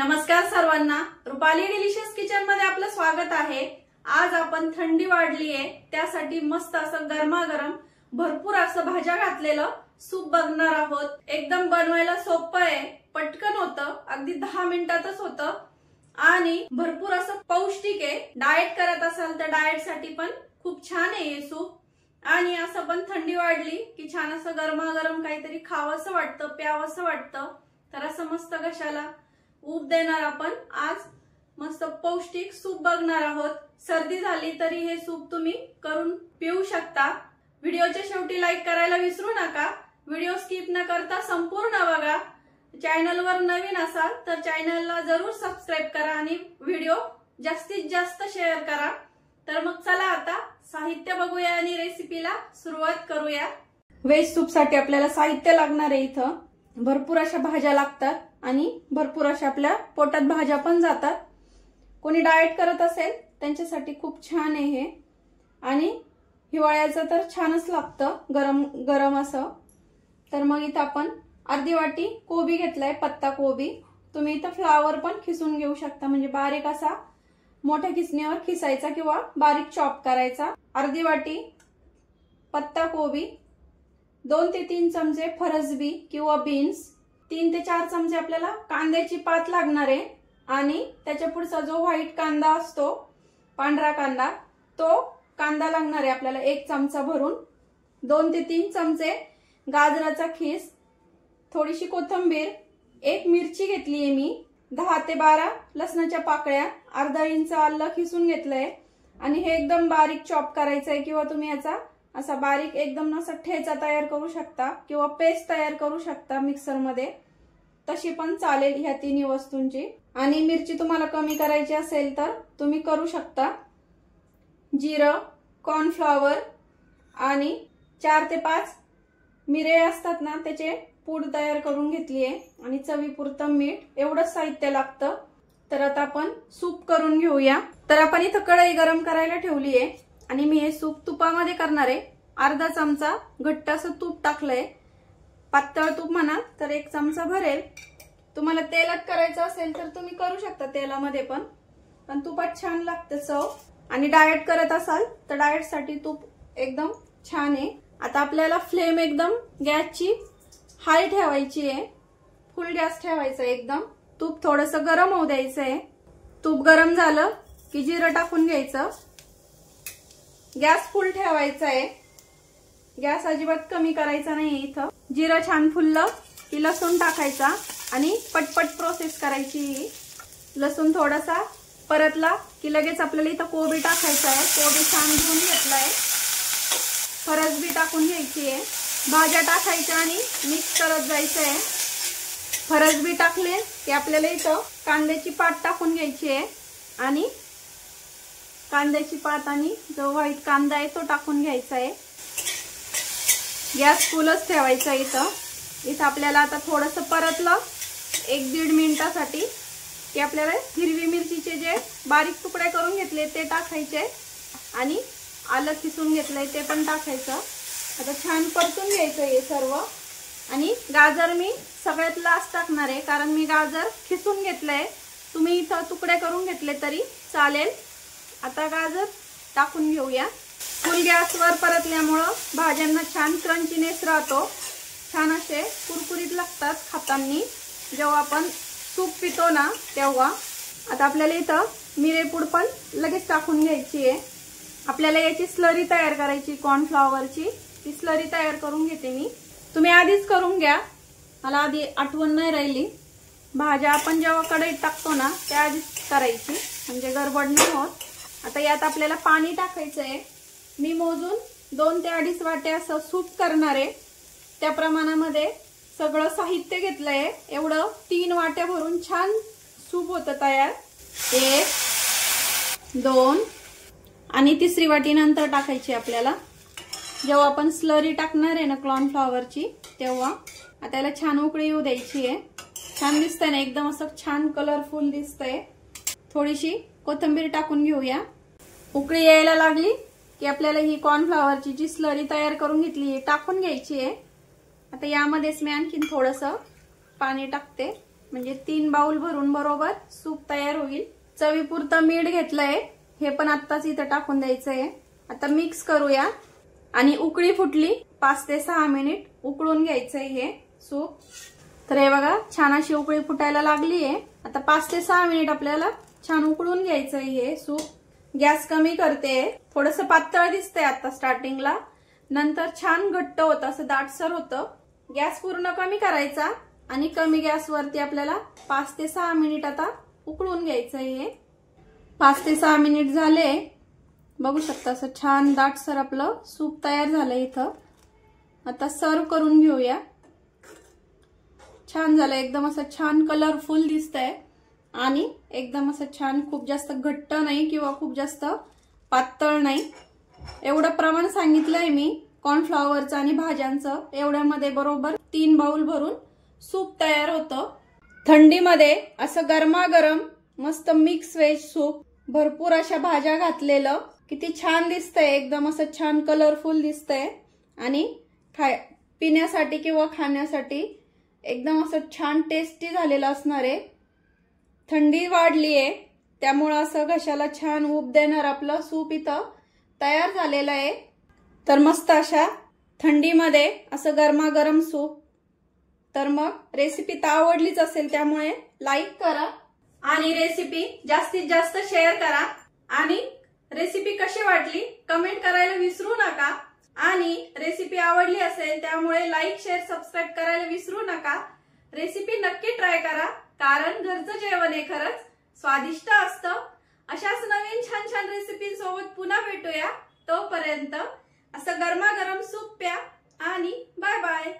नमस्कार सर्वांना, Rupali delicious kitchen मध्ये आपलं स्वागत आहे। आज आपण थंडी वाढली आहे त्यासाठी मस्त असं गरमागरम भरपूर असं भाज्या घातलेलं सूप बघणार आहोत। एकदम बनवायला सोपं आहे, पटकन होतं, अगदी 10 मिनिटातच होतं आणि भरपूर असं पौष्टिक आहे। डाएट करत असाल तर डाएट साठी पण खूप छान आहे हे सूप। आणि असं पण थंडी वाढली की छान असं गरमागरम काहीतरी खावंसं वाटतं, प्यावंसं वाटतं, तर असं मस्त घशाला ऊब देणार आपण आज मस्त पौष्टिक सूप बघणार आहोत। सर्दी झाली तरी हे सूप तुम्ही करून पिऊ शकता। व्हिडिओच्या शेवटी लाईक करायला विसरू नका। व्हिडिओ स्किप न करता संपूर्ण बघा। चॅनलवर नवीन असाल तर चॅनलला जरूर सबस्क्राइब करा आणि व्हिडिओ जास्तीत जास्त शेअर करा। तर मग चला आता साहित्य बघूया आणि रेसिपीला सुरुवात करूया। व्हेज सूप साठी आपल्याला साहित्य लागणार आहे। इथं भरपूर अशा भाज्या लागतात आणि भरपूर अशा आपल्या पोटात भाज्या पण जातात। कोणी डाएट करत असेल त्यांच्यासाठी खूप छान आहे हे। आणि हिवाळ्याचं तर छानच लागतं गरम गरम असं। तर मग इथं आपण अर्धी वाटी कोबी घेतलाय, पत्ता कोबी। तुम्ही इथं फ्लावर पण खिसून घेऊ शकता, म्हणजे बारीक असा मोठ्या खिसणीवर खिसायचा किंवा बारीक चॉप करायचा। अर्धी वाटी पत्ता कोबी, 2 ते 3 चमचे फरसबी किंवा बीन्स, 3 ते 4 चमचे आपल्याला कांद्याची पात लागणार आहे। आणि त्याच्या पुढचा जो व्हाईट कांदा असतो, पांढरा कांदा, तो कांदा लागणार आहे आपल्याला 1 चमचा भरून। 2 ते 3 चमचे गाजराचा खीस, थोडीशी कोथिंबीर, 1 मिरची घेतली आहे मी, 10 ते 12 लसणाच्या पाकळ्या, अर्धा इंच आलं खिसून घेतलंय आणि हे एकदम बारीक चॉप करायचंय किंवा तुम्ही याचा असा बारीक एकदम असा ठेचा तयार करू शकता किंवा पेस्ट तयार करू शकता मिक्सर मध्ये, तशी पण चालेल ह्या तिन्ही वस्तूंची। आणि मिरची तुम्हाला कमी करायची असेल तर तुम्ही करू शकता। जिरं, कॉर्नफ्लॉवर आणि 4 ते 5 मिरे असतात ना, त्याचे पूड तयार करून घेतली आहे आणि चवीपुरतं मीठ, एवढंच साहित्य लागतं। तर आता आपण सूप करून घेऊया। तर आपण इथं कढई गरम करायला ठेवली आहे आणि मी हे सूप तुपामध्ये करणार आहे। अर्धा चमचा घट्ट असं तूप टाकलंय, पातळ तूप म्हणा तर 1 चमचा भरेल। तुम्हाला तेलात करायचं असेल तर तुम्ही करू शकता तेलामध्ये पण तुपात छान लागतं चव। आणि डाएट करत असाल तर डाएट साठी तूप एकदम छान आहे। आता आपल्याला फ्लेम एकदम गॅसची हाय ठेवायची आहे, फुल गॅस ठेवायचा एकदम। तूप थोडंसं गरम होऊ द्यायचंय। तूप गरम झालं की जिरं टाकून घ्यायचं, गॅस फुल ठेवायचा आहे, गॅस अजिबात कमी करायचा नाही। इथं जिरं छान फुललं की लसूण टाकायचा आणि पटपट प्रोसेस करायची। लसूण थोडासा परतला की लगेच आपल्याला इथं कोबी टाकायचा आहे। कोबी छान धुवून घेतलाय, फरसबी टाकून घ्यायची आहे, भाज्या टाकायच्या आणि मिक्स करत जायचं आहे। फरसबी टाकले की आपल्याला इथं कांद्याची पात टाकून घ्यायची आहे आणि कांद्याची पात आणि जो व्हाईट कांदा आहे तो टाकून घ्यायचा आहे। गॅस फुलच ठेवायचा इथं आपल्याला आता थोडंसं परतलं 1-1.5 मिनिटासाठी की आपल्याला हिरवी मिरचीचे जे बारीक तुकडे करून घेतले ते टाकायचे आणि आलं खिसून घेतलंय ते पण टाकायचं। आता छान परतून घ्यायचं हे सर्व। आणि गाजर मी सगळ्यात लास्ट टाकणार आहे कारण मी गाजर खिसून घेतलंय, तुम्ही इथं तुकडे करून घेतले तरी चालेल। आता गाजर टाकून घेऊया। फुल गॅसवर परतल्यामुळं भाज्यांना छान क्रंचीनेस राहतो, छान असे कुरकुरीत लागतात खाताना जेव्हा आपण सूप पितो ना तेव्हा। आता आपल्याला इथं मिरेपूड पण लगेच टाकून घ्यायची आहे। आपल्याला याची स्लरी तयार करायची, कॉर्नफ्लॉवरची, ती स्लरी तयार करून घेते मी। तुम्ही आधीच करून घ्या, मला आधी आठवण नाही राहिली। भाज्या आपण जेव्हा कढईत टाकतो ना त्या आधीच करायची, म्हणजे गडबड नाही होत। आता यात आपल्याला पाणी टाकायचं आहे। मी मोजून 2 ते 2.5 वाट्या असं सूप करणार आहे, त्या प्रमाणामध्ये सगळं साहित्य घेतलंय। एवढं 3 वाट्या भरून छान सूप होतं तयार। 1, 2 आणि 3री वाटी नंतर टाकायची आपल्याला, जेव्हा आपण स्लरी टाकणार आहे ना कॉर्नफ्लॉवरची तेव्हा। आता याला छान उकळी येऊ द्यायची आहे। छान दिसतंय ना, एकदम असं छान कलरफुल दिसतंय। थोडीशी कोथिंबीर टाकून घेऊया। उकळी यायला लागली की आपल्याला ही कॉर्नफ्लॉवरची जी स्लरी तयार करून घेतली टाकून घ्यायची आहे। आता यामध्येच मी आणखीन थोडंसं पाणी टाकते म्हणजे 3 बाउल भरून बरोबर सूप तयार होईल। चवीपुरतं मीठ घेतलंय, हे पण आत्ताच इथं टाकून द्यायचंय। आता मिक्स करूया आणि उकळी फुटली 5 ते 6 मिनिट उकळून घ्यायचंय हे सूप। तर हे बघा छान अशी उकळी फुटायला लागलीये। आता 5 ते 6 मिनिट आपल्याला छान उकळून घ्यायचंय हे सूप। गॅस कमी करते, थोडंसं पातळ दिसतंय आता स्टार्टिंगला, नंतर छान घट्ट होतं, असं दाटसर होतं। गॅस पूर्ण कमी करायचा आणि कमी गॅसवरती आपल्याला 5 ते 6 मिनिट आता उकळून घ्यायचंय हे। 5 ते 6 मिनिट झाले, बघू शकता असं छान दाटसर आपलं सूप तयार झालंय इथं। आता सर्व करून घेऊया। छान झालं, एकदम असं छान कलरफुल दिसतंय आणि एकदम असं छान, खूप जास्त घट्ट नाही किंवा खूप जास्त पातळ नाही, एवढं प्रमाण सांगितलंय मी कॉर्नफ्लॉवरचं आणि भाज्यांचं। एवढ्यामध्ये बरोबर 3 बाउल भरून सूप तयार होतं। थंडीमध्ये असं गरमागरम मस्त मिक्स व्हेज सूप, भरपूर अशा भाज्या घातलेलं, किती छान दिसतंय, एकदम असं छान कलरफुल दिसतंय आणि पिण्यासाठी किंवा खाण्यासाठी एकदम असं छान टेस्टी झालेलं असणार आहे। थंडी वाढलीये त्यामुळे असं घशाला छान ऊब देणार आपलं सूप इथं तयार झालेलं आहे। तर मस्त अशा थंडीमध्ये असं गरमागरम सूप। तर मग रेसिपी तर आवडलीच असेल, त्यामुळे लाईक करा आणि रेसिपी जास्तीत जास्त शेअर करा आणि रेसिपी कशी वाटली कमेंट करायला विसरू नका। आणि रेसिपी आवडली असेल त्यामुळे लाईक शेअर सबस्क्राईब करायला विसरू नका। रेसिपी नक्की ट्राय करा, कारण घरचं जेवण हे खरंच स्वादिष्ट असतं। अशाच नवीन छान छान रेसिपी सोबत पुन्हा भेटूया, तोपर्यंत असं गरमागरम सूप प्या आणि बाय बाय।